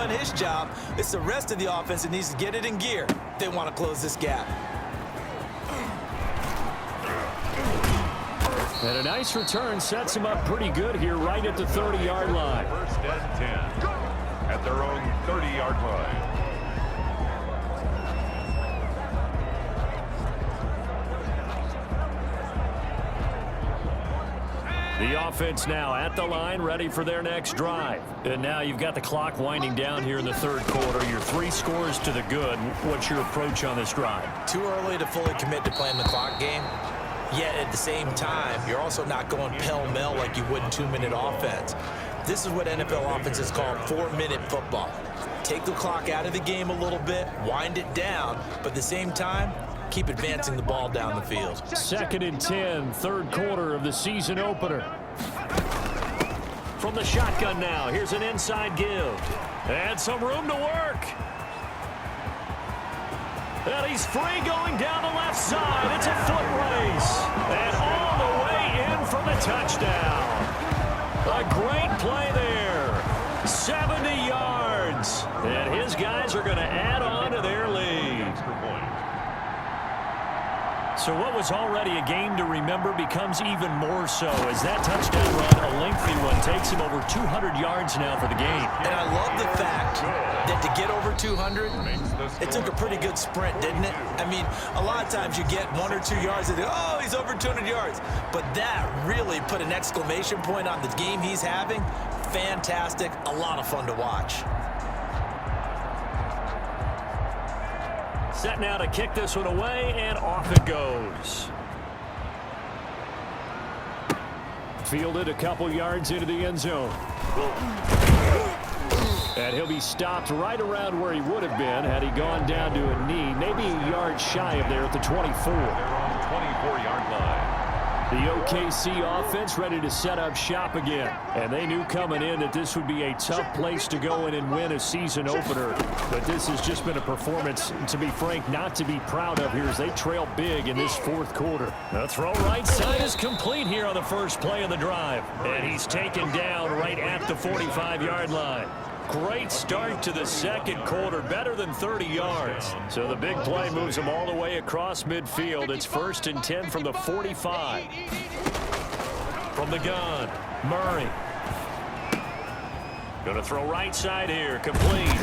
done his job. It's the rest of the offense that needs to get it in gear if they want to close this gap. And a nice return sets him up pretty good here right at the 30-yard line. First and 10 at their own 30-yard line. The offense now at the line, ready for their next drive. And now you've got the clock winding down here in the third quarter. Your 3 scores to the good. What's your approach on this drive? Too early to fully commit to playing the clock game. Yet at the same time, you're also not going pell-mell like you would in 2-minute offense. This is what NFL offenses call 4-minute football. Take the clock out of the game a little bit, wind it down, but at the same time, keep advancing the ball down the field. 2nd and 10, third quarter of the season opener. From the shotgun now, here's an inside give. And some room to work. And he's free going down the left side. It's a foot race. And all the way in for the touchdown. A great play there. 70 yards. And his guys are going to add on to their lead. So what was already a game to remember becomes even more so as that touchdown run, a lengthy one, takes him over 200 yards now for the game. And I love the fact that to get over 200, it took a pretty good sprint, didn't it? I mean, a lot of times you get 1 or 2 yards and oh, he's over 200 yards. But that really put an exclamation point on the game he's having. Fantastic, a lot of fun to watch. Set now to kick this one away, and off it goes. Fielded a couple yards into the end zone. And he'll be stopped right around where he would have been had he gone down to a knee, maybe a yard shy of there at the 24. They're on the 24-yard line. The OKC offense ready to set up shop again. And they knew coming in that this would be a tough place to go in and win a season opener. But this has just been a performance, to be frank, not to be proud of here as they trail big in this fourth quarter. The throw right side is complete here on the first play of the drive. And he's taken down right at the 45-yard line. Great start to the second quarter, better than 30 yards. So the big play moves them all the way across midfield. It's 1st and 10 from the 45. From the gun, Murray. Going to throw right side here, complete.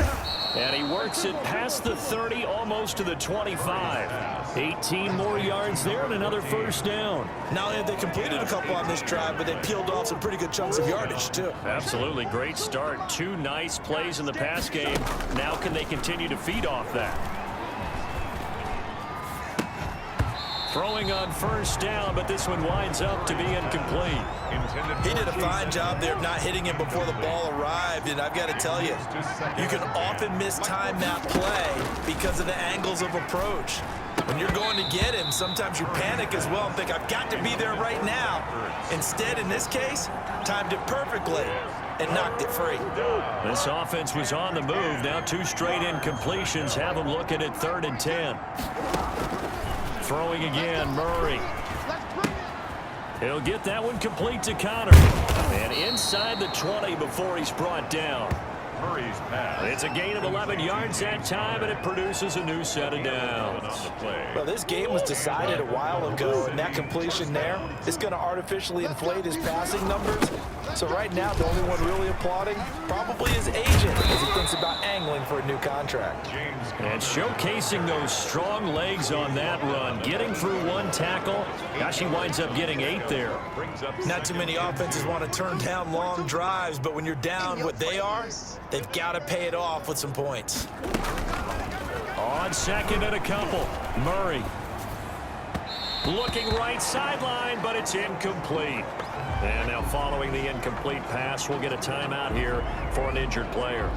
And he works it past the 30, almost to the 25. 18 more yards there and another first down. Not only have they completed a couple on this drive, but they peeled off some pretty good chunks of yardage, too. Absolutely. Great start. 2 nice plays in the pass game. Now can they continue to feed off that? Throwing on first down, but this one winds up to be incomplete. He did a fine job there of not hitting him before the ball arrived, and I've got to tell you, you can often mistime that play because of the angles of approach. When you're going to get him, sometimes you panic as well and think, I've got to be there right now. Instead, in this case, timed it perfectly and knocked it free. This offense was on the move. Now 2 straight incompletions have them looking at 3rd and 10. Throwing again, Murray. He'll get that one complete to Connor. And inside the 20 before he's brought down. Murray's pass. It's a gain of 11 yards that time, and it produces a new set of downs. Well, this game was decided a while ago, and that completion there is going to artificially inflate his passing numbers. So right now, the only one really applauding probably his agent as he thinks about angling for a new contract. And showcasing those strong legs on that run, getting through 1 tackle. Gosh, he winds up getting 8 there. Not too many offenses want to turn down long drives, but when you're down what they are, they've got to pay it off with some points. On 2nd and a couple, Murray. Looking right sideline, but it's incomplete. And now following the incomplete pass, we'll get a timeout here for an injured player.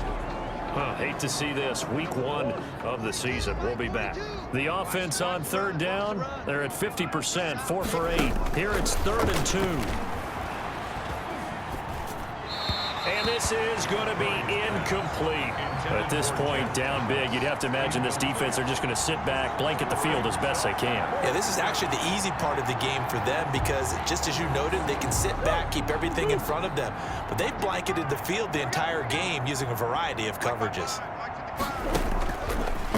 Hate to see this. Week 1 of the season. We'll be back. The offense on 3rd down. They're at 50%, 4 for 8. Here it's 3rd and 2. And this this is going to be incomplete. At this point, down big, you'd have to imagine this defense are just going to sit back, blanket the field as best they can. Yeah, this is actually the easy part of the game for them because, just as you noted, they can sit back, keep everything in front of them. But they've blanketed the field the entire game using a variety of coverages.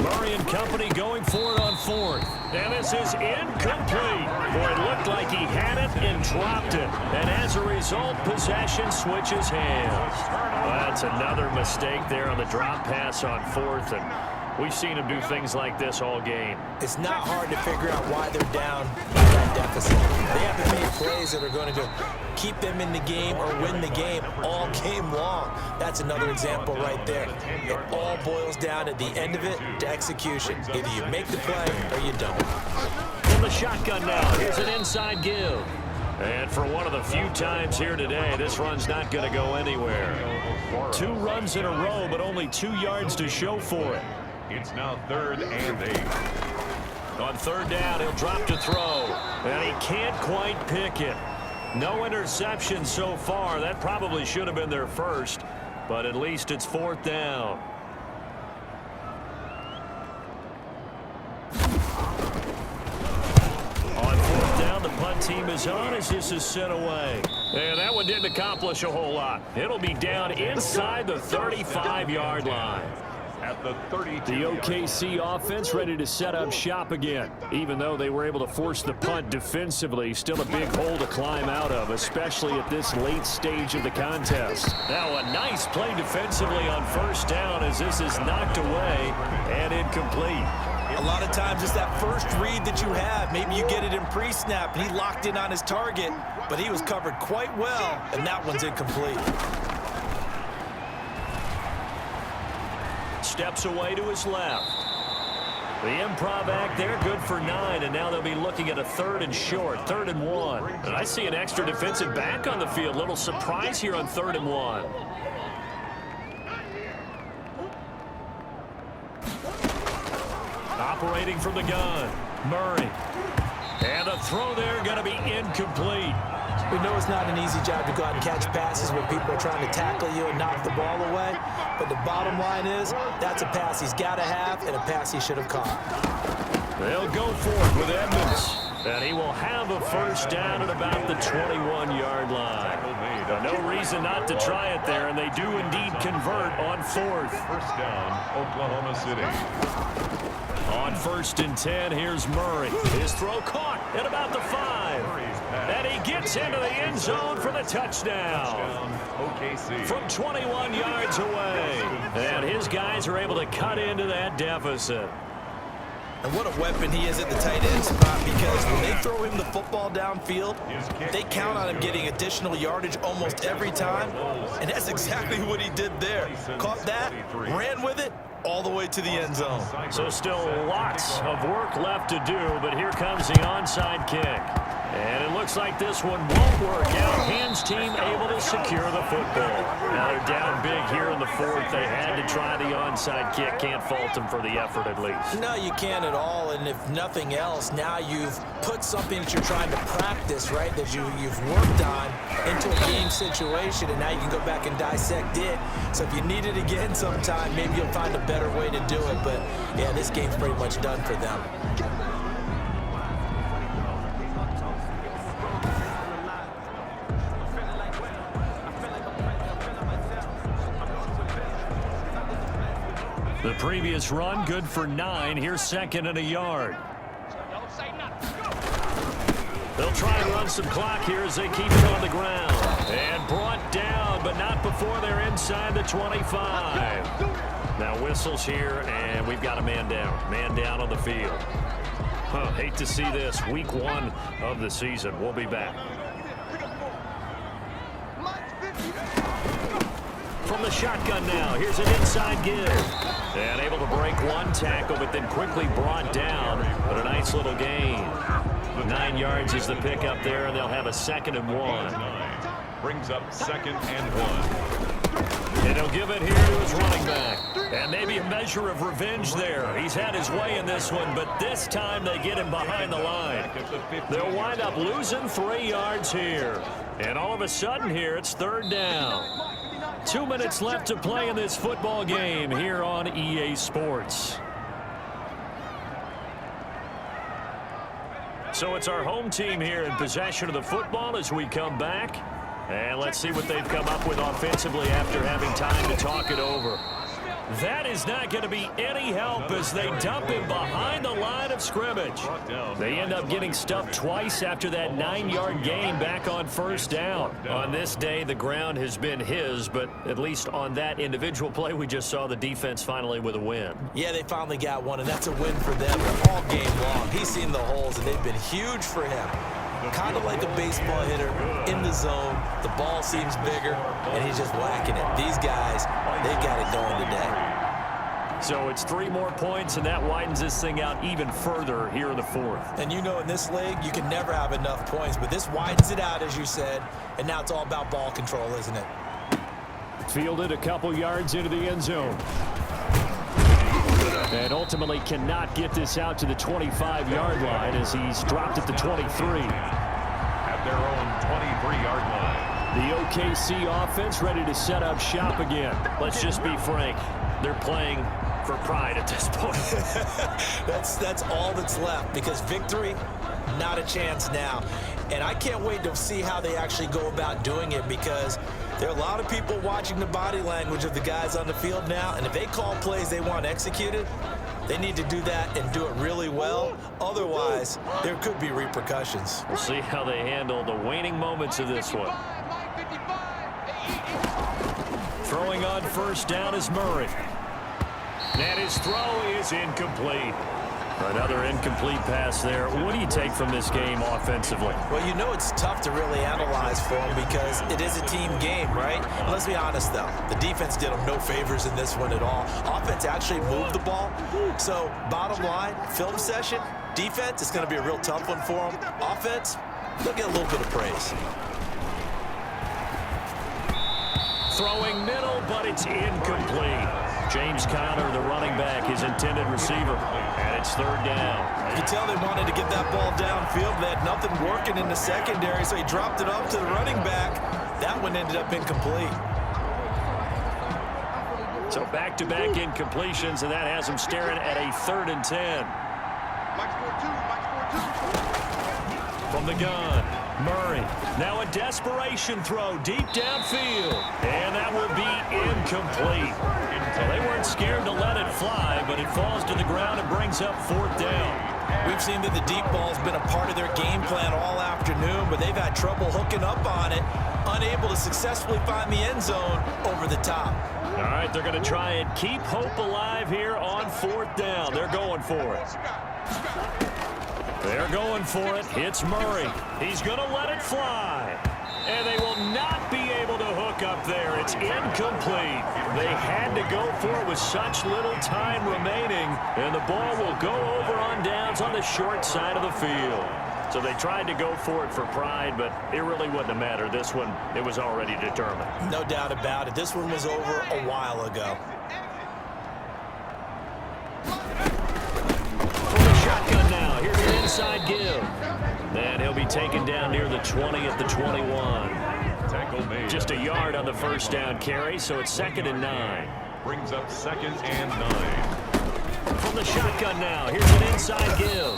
Murray and company going for it on fourth. And this is incomplete. Boy, it looked like he had it and dropped it. And as a result, possession switches hands. Well, that's another mistake there on the drop pass on fourth. And we've seen him do things like this all game. It's not hard to figure out why they're down by that deficit. They haven't made plays that are going to keep them in the game or win the game all game long. That's another example right there. It all boils down at the end of it to execution. Either you make the play or you don't. From the shotgun now, here's an inside give. And for one of the few times here today, this run's not going to go anywhere. 2 runs in a row, but only 2 yards to show for it. It's now 3rd and 8. On 3rd down, he'll drop to throw. And he can't quite pick it. No interception so far. That probably should have been their first, but at least it's 4th down. On 4th down, the punt team is on as this is sent away. And that one didn't accomplish a whole lot. It'll be down inside the 35-yard line. At the 32. The OKC offense ready to set up shop again. Even though they were able to force the punt defensively, still a big hole to climb out of, especially at this late stage of the contest. Now a nice play defensively on 1st down as this is knocked away and incomplete. A lot of times it's that first read that you have. Maybe you get it in pre-snap and he locked in on his target, but he was covered quite well, and that one's incomplete. Steps away to his left. The improv act there, good for 9, and now they'll be looking at a 3rd and short, 3rd and 1. And I see an extra defensive back on the field. Little surprise here on 3rd and 1. Operating from the gun, Murray. And the throw there going to be incomplete. We know it's not an easy job to go out and catch passes when people are trying to tackle you and knock the ball away. But the bottom line is, that's a pass he's got to have and a pass he should have caught. They'll go for it with Edmonds. And he will have a 1st down at about the 21-yard line. No reason not to try it there, and they do indeed convert on 4th. 1st down, Oklahoma City. On 1st and 10, here's Murray. His throw caught at about the 5. And he gets into the end zone for the touchdown. From 21 yards away. And his guys are able to cut into that deficit. And what a weapon he is at the tight end spot, because when they throw him the football downfield, they count on him getting additional yardage almost every time. And that's exactly what he did there. Caught that, ran with it, all the way to the end zone. So still lots of work left to do, but here comes the onside kick. And it looks like this one won't work out. Hands team able to secure the football. Now they're down big here in the 4th. They had to try the onside kick. Can't fault them for the effort at least. No, you can't at all. And if nothing else, now you've put something that you're trying to practice, right, that you've worked on into a game situation, and now you can go back and dissect it. So if you need it again sometime, maybe you'll find a better way to do it. But, yeah, this game's pretty much done for them. The previous run, good for 9. Here's 2nd and a yard. They'll try and run some clock here as they keep it on the ground. And brought down, but not before they're inside the 25. Now whistles here, and we've got a man down. Man down on the field. Hate to see this. Week 1 of the season. We'll be back. From the shotgun now, here's an inside give. And able to break one tackle, but then quickly brought down. But a nice little gain. 9 yards is the pickup there, and they'll have a 2nd and 1. Brings up 2nd and 1. And he'll give it here to his running back. And maybe a measure of revenge there. He's had his way in this one, but this time they get him behind the line. They'll wind up losing 3 yards here. And all of a sudden here, it's 3rd down. 2 minutes left to play in this football game here on EA Sports. So it's our home team here in possession of the football as we come back. And let's see what they've come up with offensively after having time to talk it over. That is not going to be any help as they dump him behind the line of scrimmage. They end up getting stuffed twice after that 9-yard gain back on first down. On this day, the ground has been his, but at least on that individual play, we just saw the defense finally with a win. Yeah, they finally got one, and that's a win for them all game long. He's seen the holes, and they've been huge for him. Kind of like a baseball hitter in the zone. The ball seems bigger, and he's just whacking it. These guys, they got it going today. So it's 3 more points, and that widens this thing out even further here in the fourth. And you know in this league, you can never have enough points, but this widens it out, as you said, and now it's all about ball control, isn't it? Fielded a couple yards into the end zone. And ultimately cannot get this out to the 25-yard line as he's dropped at the 23. At their own 23-yard line. The OKC offense ready to set up shop again. Let's just be frank. They're playing for pride at this point. That's all that's left, because victory, not a chance now. And I can't wait to see how they actually go about doing it, because there are a lot of people watching the body language of the guys on the field now, and if they call plays they want executed, they need to do that and do it really well. Otherwise, there could be repercussions. We'll see how they handle the waning moments of this one. Throwing on first down is Murray. And his throw is incomplete. Another incomplete pass there. What do you take from this game offensively? Well, you know it's tough to really analyze for them because it is a team game, right? And let's be honest, though. The defense did them no favors in this one at all. Offense actually moved the ball. So, bottom line, film session, defense, it's going to be a real tough one for them. Offense, they'll get a little bit of praise. Throwing middle, but it's incomplete. James Conner, the running back, his intended receiver. And it's third down. You can tell they wanted to get that ball downfield. They had nothing working in the secondary, so he dropped it off to the running back. That one ended up incomplete. So back-to-back incompletions, and that has him staring at a 3rd and 10. From the gun, Murray. Now a desperation throw deep downfield. And that will be incomplete. Well, they weren't scared to let it fly, but it falls to the ground and brings up 4th down. We've seen that the deep ball's been a part of their game plan all afternoon, but they've had trouble hooking up on it, unable to successfully find the end zone over the top. All right, they're going to try and keep hope alive here on 4th down. They're going for it. They're going for it. It's Murray. He's going to let it fly. And they will not be able to hook up there. It's incomplete. They had to go for it with such little time remaining. And the ball will go over on downs on the short side of the field. So they tried to go for it for pride, but it really wouldn't have mattered. This one, it was already determined. No doubt about it. This one was over a while ago. From the shotgun now. Here's an inside give. And he'll be taken down near the 20 at the 21. Just a yard on the first down carry, so it's 2nd and 9. Brings up 2nd and 9. From the shotgun now, here's an inside give.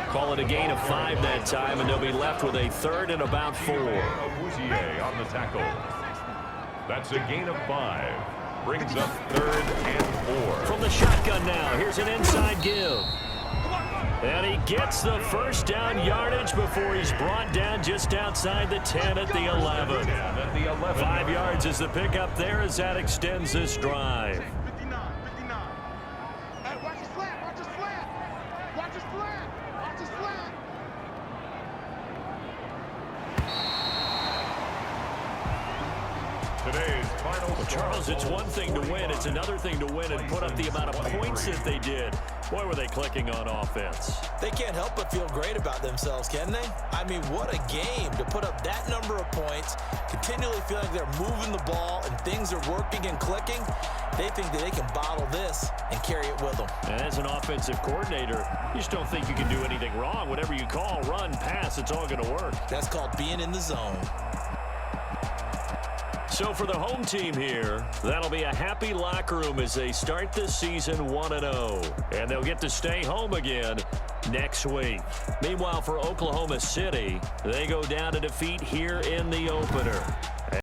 Call it a gain of 5 that time, and they'll be left with a 3rd and about 4. On the tackle. That's a gain of 5. Brings up 3rd and 4. From the shotgun now, here's an inside give. And he gets the first down yardage before he's brought down just outside the 10 at the 11. 5 yards is the pickup there as that extends this drive. Well, Charles, it's one thing to win. It's another thing to win and put up the amount of points that they did. Boy, were they clicking on offense. They can't help but feel great about themselves, can they? I mean, what a game to put up that number of points, continually feeling like they're moving the ball and things are working and clicking. They think that they can bottle this and carry it with them. And as an offensive coordinator, you just don't think you can do anything wrong. Whatever you call, run, pass, it's all going to work. That's called being in the zone. So for the home team here, that'll be a happy locker room as they start this season 1-0. And they'll get to stay home again next week. Meanwhile, for Oklahoma City, they go down to defeat here in the opener.